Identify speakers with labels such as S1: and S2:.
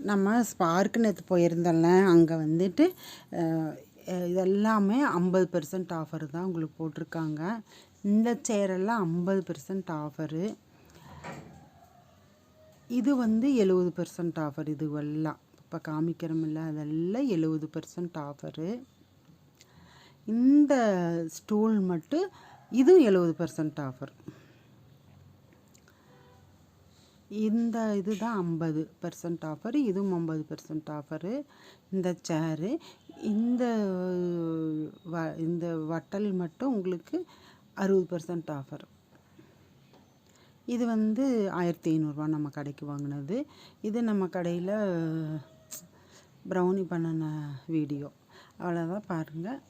S1: நம்ம ஸ்பார்க்கு நேற்று போயிருந்தோம்ல, அங்கே வந்துட்டு இதெல்லாமே 50% ஆஃபர் தான் உங்களுக்கு போட்டிருக்காங்க. இந்த சேரெல்லாம் 50% ஆஃபரு. இது வந்து 70% ஆஃபர். இதுவெல்லாம் இப்போ காமிக்கிறோமில்ல, அதெல்லாம் 70% ஆஃபரு. இந்த ஸ்டூல் மட்டும் இதுவும் 70% ஆஃபர். இந்த இதுதான் 50% ஆஃபர். இதுவும் 50% ஆஃபரு. இந்த சேரு, இந்த இந்த வட்டல் மட்டும் உங்களுக்கு 60% ஆஃபர். இது வந்து 1500 நம்ம கடைக்கு வாங்கினது. இது நம்ம கடையில் ப்ரௌனி பண்ணின வீடியோ. அவ்வளோதான், பாருங்கள்.